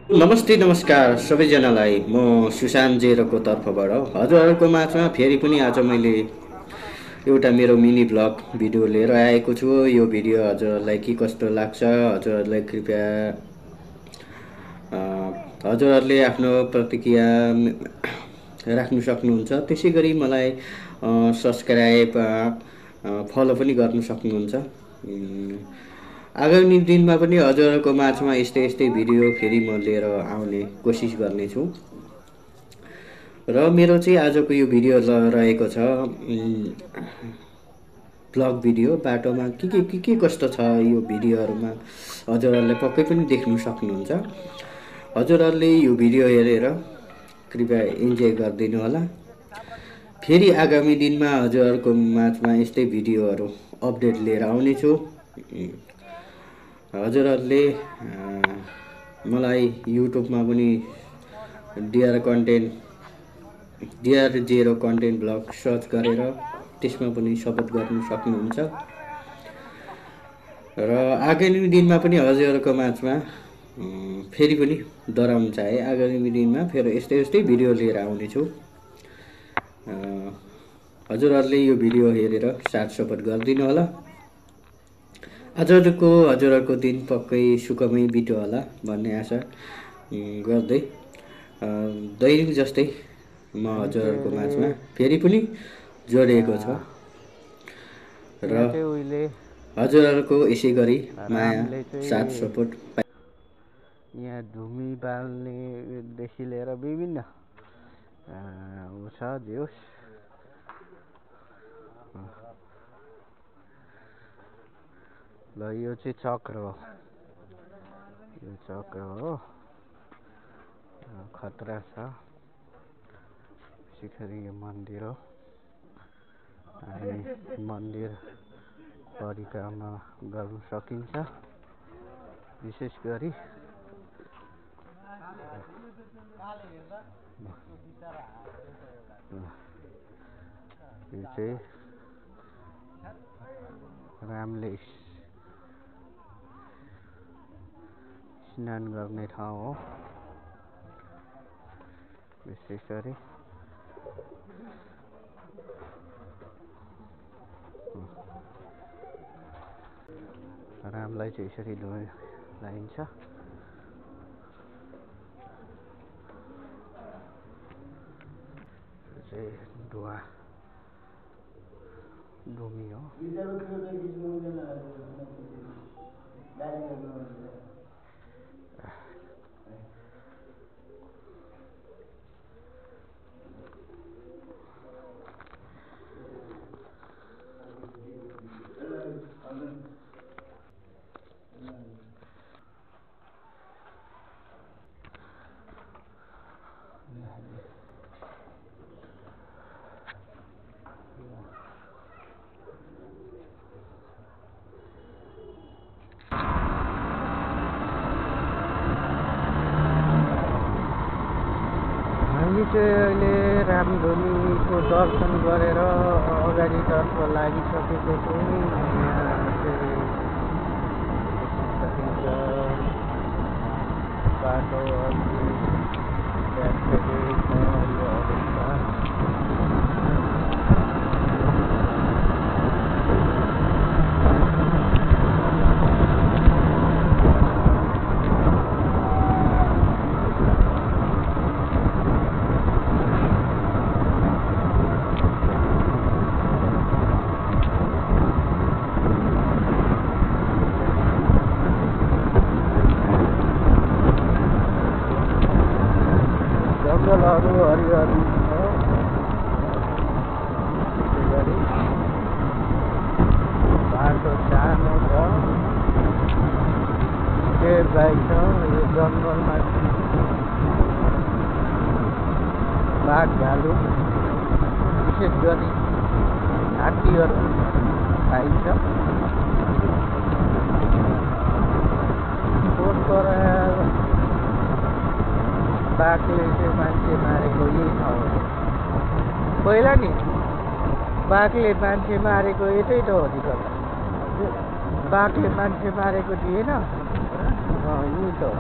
नमस्ते नमस्कार सबैजनालाई म सुशान्त जेरोको तर्फबाट हजुरहरूको माझमा फेरि पनि आज मैले एउटा मेरो मिनी ब्लग भिडियो लिएर आएको छु। यो भिडियो हजुरहरूलाई के कस्तो लाग्छ हजुरहरूलाई कृपया हजुरहरूले आफ्नो प्रतिक्रिया राख्नु सक्नुहुन्छ। त्यसै गरी मलाई सब्सक्राइब फलो पनि गर्नु सक्नुहुन्छ। आगामी दिनमा पनि हजुरहरूको माझमा यस्तै यस्तै भिडियो फेरि म लिएर आउने कोसिस गर्नेछु। र मेरो चाहिँ आजको यो भिडियो रहेको छ ब्लग भिडियो। बाटोमा के कस्तो छ यो भिडियोहरूमा हजुरहरूले पक्कै पनि देख्नु सक्नुहुन्छ। हजुरहरूले यो भिडियो हेरेर कृपया इन्जोय गरिदिनु होला। फेरि आगामी दिनमा हजुरहरूको माझमा यस्तै भिडियोहरू अपडेट लिएर आउनेछु। हजुरहरूले मलाई युट्युबमा पनि DR zero content blog search गरेर त्यसमा पनि सपोर्ट गर्नु सक्नुहुन्छ। र आगामी दिनमा पनि हजुरहरूको माझमा फेरि पनि डराउनु चाहे आगामी दिनमा फेरि यस्तै यस्तै भिडियो लिएर आउनेछु। हजुरहरूले यो भिडियो हेरेर साथ सपोर्ट गरिदिनु होला। हजुरहरूको दिन पक्कै सुखमै बित्यो होला भन्ने आशा गर्दै दैनिक जस्तै म हजुरहरूको माझमा फेरि पनि जोडिएको छ र हजुरहरूको यसै गरी माया साथ सपोर्ट यहाँ धुमी बाल्नेदेखि लिएर विभिन्न छ जोस्। ल यो चाहिँ चक्र हो, यो चक्र हो, खतरा छ। शिखरी यो मन्दिर हो। अनि मन्दिर परिक्रमा गर्न सकिन्छ। विशेष गरी यो चाहिँ रामले स्नान गर्ने ठाउँ हो। विशेष गरी रामलाई चाहिँ यसरी लगाइन्छ। चाहिँ धुवा धुमी हो। हामी चाहिँ अहिले रामधुनीको दर्शन गरेर अगाडितर्फ लागिसकेको छौँ। यहाँ चाहिँ सकिन्छ बाटो अलि ब्याकसाइडै छ यो अवस्था। जङ्गलहरू हरिहरि छ। त्यसै गरी बाटो सानो छ, टेप गाई छ। यो जङ्गलमा बाघ भालु विशेष गरी हात्तीहरू पाइन्छ। बाघले चाहिँ मान्छे मारेको यही ठाउँ हो। पहिला नि बाघले मान्छे मारेको यतै त हो नि कता। बाघले मान्छे मारेको थिएन, यहीँ त हो।